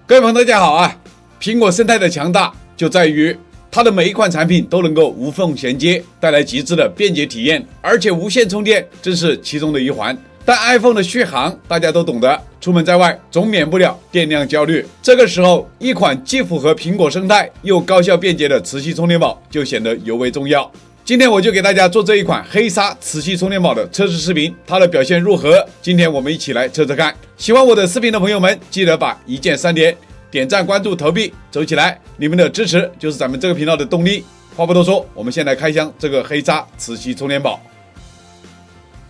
各位朋友大家好啊！苹果生态的强大就在于它的每一款产品都能够无缝衔接，带来极致的便捷体验，而且无线充电正是其中的一环。但 iPhone 的续航大家都懂得，出门在外总免不了电量焦虑。这个时候，一款既符合苹果生态又高效便捷的磁吸充电宝就显得尤为重要。今天我就给大家做这一款黑鲨磁吸充电宝的测试视频，它的表现如何？今天我们一起来测测看。喜欢我的视频的朋友们，记得把一键3连、点赞、关注、投币走起来！你们的支持就是咱们这个频道的动力。话不多说，我们先来开箱这个黑鲨磁吸充电宝。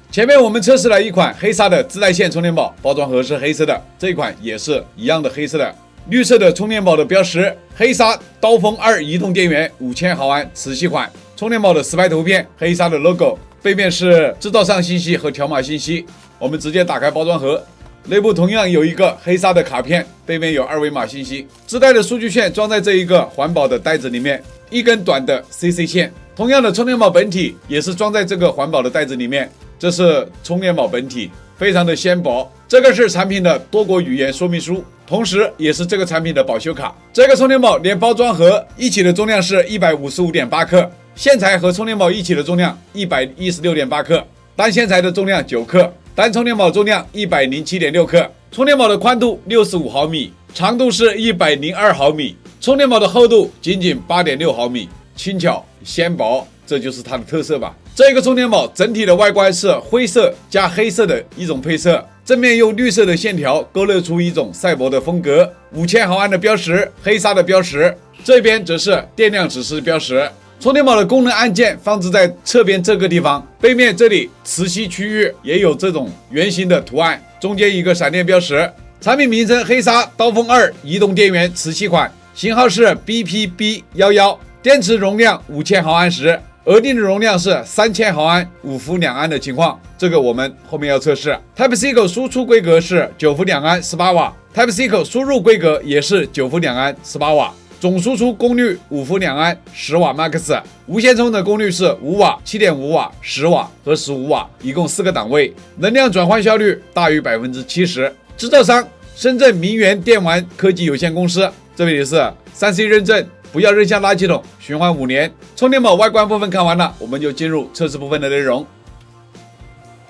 前面我们测试了一款黑鲨的自带线充电宝，包装盒是黑色的，这一款也是一样的黑色的。绿色的充电宝的标识，黑鲨刀锋2移动电源5000毫安磁吸款。充电宝的实拍图片，黑鲨的 logo， 背面是制造商信息和条码信息。我们直接打开包装盒，内部同样有一个黑鲨的卡片，背面有2维码信息。自带的数据线装在这一个环保的袋子里面，一根短的 CC 线。同样的充电宝本体也是装在这个环保的袋子里面，这是充电宝本体，非常的纤薄。这个是产品的多国语言说明书，同时也是这个产品的保修卡。这个充电宝连包装盒一起的重量是 155.8 克，线材和充电宝一起的重量 116.8 克，单线材的重量9克，单充电宝重量 107.6 克。充电宝的宽度65毫米，长度是102毫米，充电宝的厚度仅仅 8.6 毫米，轻巧纤薄，这就是它的特色吧。这个充电宝整体的外观是灰色加黑色的一种配色，正面用绿色的线条勾勒出一种赛博的风格。5000毫安的标识，黑鲨的标识，这边则是电量指示标识。充电宝的功能按键放置在侧边这个地方，背面这里磁吸区域也有这种圆形的图案，中间一个闪电标识。产品名称黑鲨刀锋2移动电源磁吸款，型号是 BPB11，电池容量5000毫安时，额定的容量是3000毫安，5伏2安的情况，这个我们后面要测试。Type-C 口输出规格是9伏2安18瓦 ，Type-C 口输入规格也是9伏2安18瓦。总输出功率5伏2安10瓦 max， 无线充的功率是5瓦、7.5瓦、10瓦和15瓦，一共4个档位。能量转换效率大于 70%。制造商深圳明源电玩科技有限公司，这里是 3C 认证，不要扔下垃圾桶，循环5年。充电宝外观部分看完了，我们就进入测试部分的内容。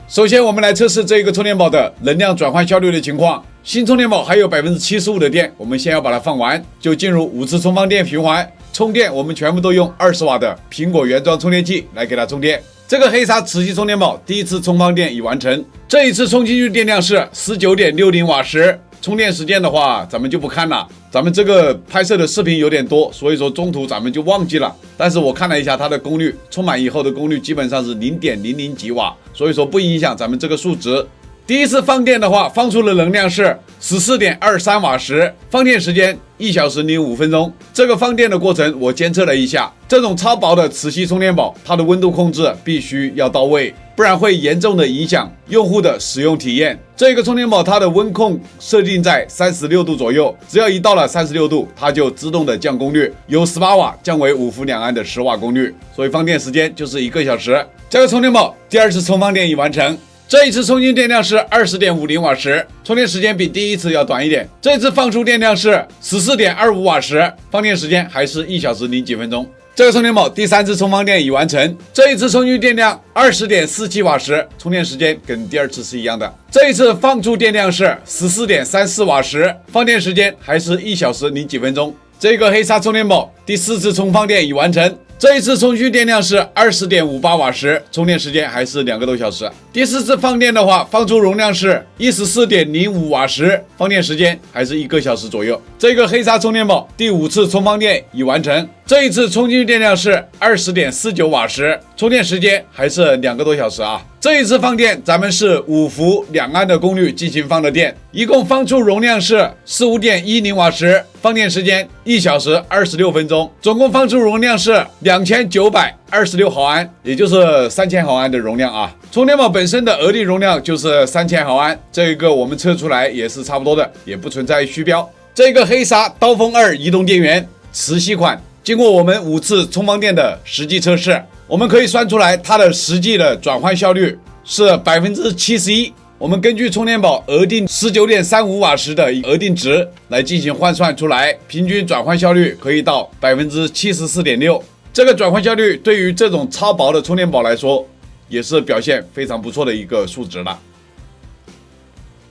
首先我们来测试这个充电宝的能量转换效率的情况。新充电宝还有 75% 的电，我们先要把它放完，就进入5次充放电循环。充电我们全部都用20瓦的苹果原装充电器来给它充电。这个黑鲨磁吸充电宝第一次充放电已完成，这一次充进去电量是 19.60 瓦时。充电时间的话咱们就不看了，咱们这个拍摄的视频有点多，所以说中途咱们就忘记了。但是我看了一下它的功率，充满以后的功率基本上是 0.00 几瓦，所以说不影响咱们这个数值。第一次放电的话，放出的能量是 14.23 瓦时，放电时间1小时05分钟。这个放电的过程我监测了一下，这种超薄的磁吸充电宝，它的温度控制必须要到位，不然会严重的影响用户的使用体验。这个充电宝它的温控设定在36度左右，只要一到了36度，它就自动的降功率，由18瓦降为5伏2安的10瓦功率，所以放电时间就是1个小时。这个充电宝第2次充放电已完成。这一次充进电量是 20.50 瓦时，充电时间比第一次要短一点。这一次放出电量是 14.25 瓦时，放电时间还是1小时0几分钟。这个充电宝第3次充放电已完成，这一次充进电量 20.47 瓦时，充电时间跟第2次是一样的。这一次放出电量是 14.34 瓦时，放电时间还是1小时0几分钟。这个黑鲨充电宝第4次充放电已完成，这一次充蓄电量是 20.58 瓦时，充电时间还是2个多小时。第4次放电的话，放出容量是 14.05 瓦时，放电时间还是1个小时左右。这个黑鲨充电宝第5次充放电已完成，这一次充进电量是 20.49 瓦时，充电时间还是2个多小时啊。这一次放电咱们是5伏2安的功率进行放的电，一共放出容量是 15.10 瓦时，放电时间1小时26分钟，总共放出容量是2926毫安，也就是3000毫安的容量啊。充电宝本身的额定容量就是3000毫安，这个我们测出来也是差不多的，也不存在虚标。这个黑鲨刀锋2移动电源磁吸款，经过我们5次充放电的实际测试，我们可以算出来它的实际的转换效率是 71%。我们根据充电宝额定 19.35 瓦时的额定值来进行换算出来，平均转换效率可以到 74.6%。这个转换效率对于这种超薄的充电宝来说，也是表现非常不错的一个数值了。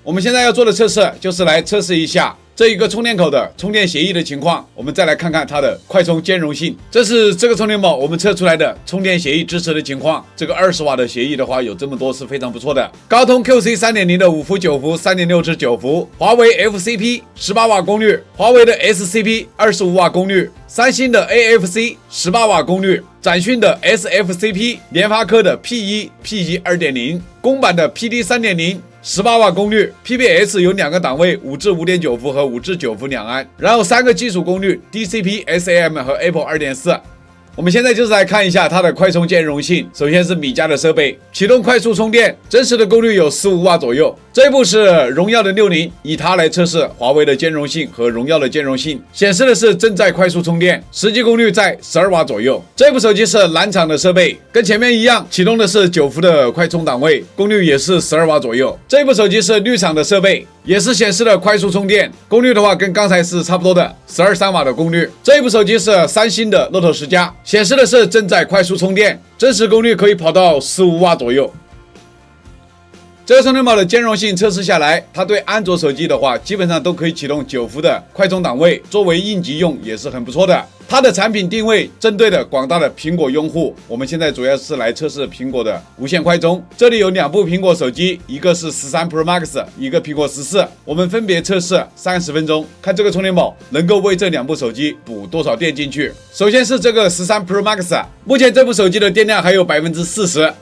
我们现在要做的测试就是来测试一下这一个充电口的充电协议的情况，我们再来看看它的快充兼容性。这是这个充电宝我们测出来的充电协议支持的情况。这个20瓦的协议的话有这么多是非常不错的。高通 QC 3.0 的5伏9伏 3.6 至9伏，华为 FCP 18瓦功率，华为的 SCP 25瓦功率，三星的 AFC 18瓦功率，展讯的 SFCP， 联发科的 P1、P1 2.0， 公版的 PD 3.0。18瓦功率 ，PPS 有2个档位，5至5.9伏和5至9伏两安，然后3个基础功率 DCP、SAM 和 Apple 2.4。我们现在就是来看一下它的快充兼容性。首先是米家的设备，启动快速充电，真实的功率有15瓦左右。这一步是荣耀的60，以它来测试华为的兼容性和荣耀的兼容性，显示的是正在快速充电，实际功率在12瓦左右。这部手机是蓝厂的设备，跟前面一样，启动的是9伏的快充档位，功率也是12瓦左右。这部手机是绿厂的设备，也是显示了快速充电，功率的话跟刚才是差不多的12.3瓦的功率。这部手机是三星的 Note 10加，显示的是正在快速充电，真实功率可以跑到15瓦左右。这个充电宝的兼容性测试下来，它对安卓手机的话，基本上都可以启动9伏的快充档位，作为应急用也是很不错的。它的产品定位针对的广大的苹果用户，我们现在主要是来测试苹果的无线快充。这里有2部苹果手机，一个是13 Pro Max， 一个苹果14，我们分别测试30分钟，看这个充电宝能够为这2部手机补多少电进去。首先是这个13 Pro Max， 目前这部手机的电量还有 40%。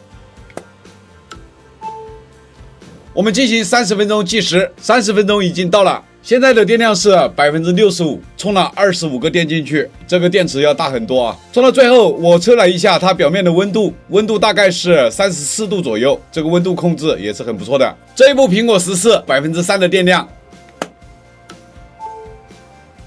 我们进行30分钟计时，30分钟已经到了，现在的电量是 65%， 充了25个电进去，这个电池要大很多啊。充到最后，我测了一下它表面的温度，温度大概是34度左右，这个温度控制也是很不错的。这一部苹果14 3% 的电量。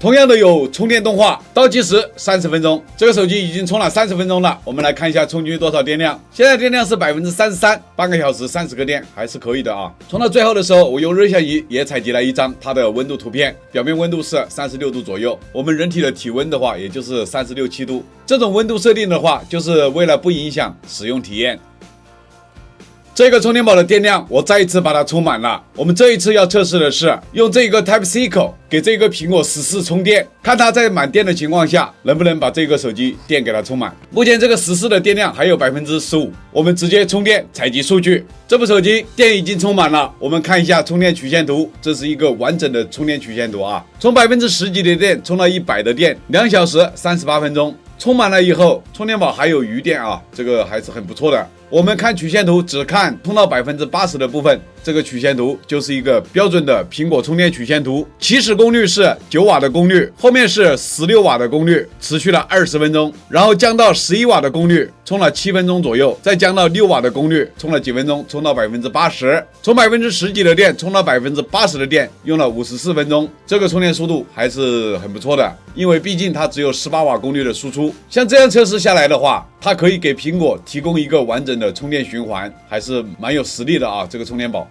同样的有充电动画，倒计时30分钟，这个手机已经充了30分钟了。我们来看一下充进去多少电量，现在电量是 33%， 半个小时30个电还是可以的啊。充到最后的时候，我用热像仪也采集了一张它的温度图片，表面温度是36度左右，我们人体的体温的话也就是36、7度。这种温度设定的话，就是为了不影响使用体验。这个充电宝的电量我再一次把它充满了。我们这一次要测试的是用这个 Type-C 口给这个苹果14充电，看它在满电的情况下能不能把这个手机电给它充满。目前这个14的电量还有 15%， 我们直接充电采集数据。这部手机电已经充满了，我们看一下充电曲线图，这是一个完整的充电曲线图啊。从10%几的电充到100的电，2小时38分钟。充满了以后，充电宝还有余电啊，这个还是很不错的。我们看曲线图，只看充到 80% 的部分，这个曲线图就是一个标准的苹果充电曲线图。起始功率是9瓦的功率，后面是16瓦的功率，持续了20分钟，然后降到11瓦的功率，充了7分钟左右，再降到6瓦的功率，充了几分钟，充到 80%， 从10%几的电充到 80% 的电，用了54分钟，这个充电速度还是很不错的，因为毕竟它只有18瓦功率的输出。像这样测试下来的话，它可以给苹果提供一个完整的充电循环，还是蛮有实力的啊，这个充电宝。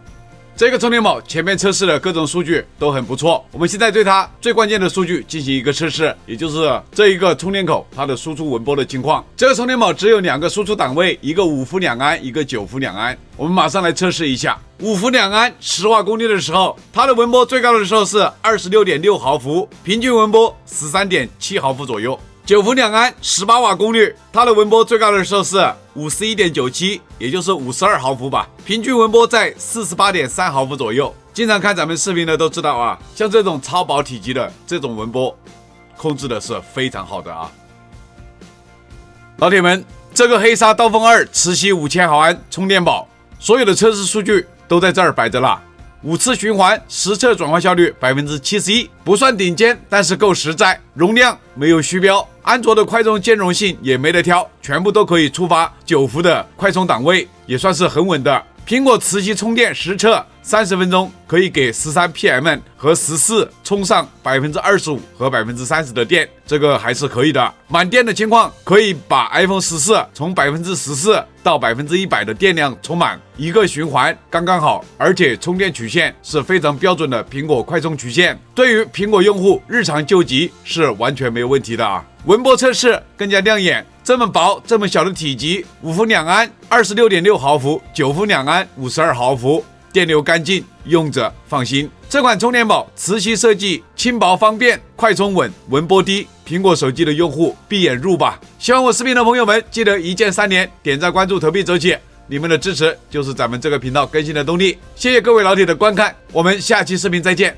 这个充电宝前面测试的各种数据都很不错，我们现在对它最关键的数据进行一个测试，也就是这一个充电口它的输出文波的情况。这个充电宝只有2个输出档位，一个5伏2安，一个9伏2安。我们马上来测试一下5伏2安10瓦功率的时候，它的文波最高的时候是 26.6 毫伏，平均文波 13.7 毫伏左右。9伏2安18瓦功率，它的文波最高的时候是 51.97， 也就是52毫伏吧，平均文波在 48.3 毫伏左右。经常看咱们视频的都知道啊，像这种超薄体积的这种文波控制的是非常好的啊。老铁们，这个黑鲨刀锋2磁吸5000毫安充电宝，所有的测试数据都在这儿摆着了。5次循环，实测转换效率 71%， 不算顶尖，但是够实在。容量没有虚标，安卓的快充兼容性也没得挑，全部都可以触发9伏的快充档位，也算是很稳的。苹果磁吸充电实测30分钟可以给13PM 和14充上25%和30%的电，这个还是可以的。满电的情况可以把 iPhone 14从14%到100%的电量充满，一个循环刚刚好，而且充电曲线是非常标准的苹果快充曲线，对于苹果用户日常救急是完全没有问题的啊。文波测试更加亮眼，这么薄这么小的体积，5伏2安26.6毫伏，9伏2安52毫伏，电流干净，用着放心。这款充电宝磁吸设计，轻薄方便，快充稳，文波低，苹果手机的用户闭眼入吧。喜欢我视频的朋友们，记得一键3连，点赞关注投币走起，你们的支持就是咱们这个频道更新的动力。谢谢各位老铁的观看，我们下期视频再见。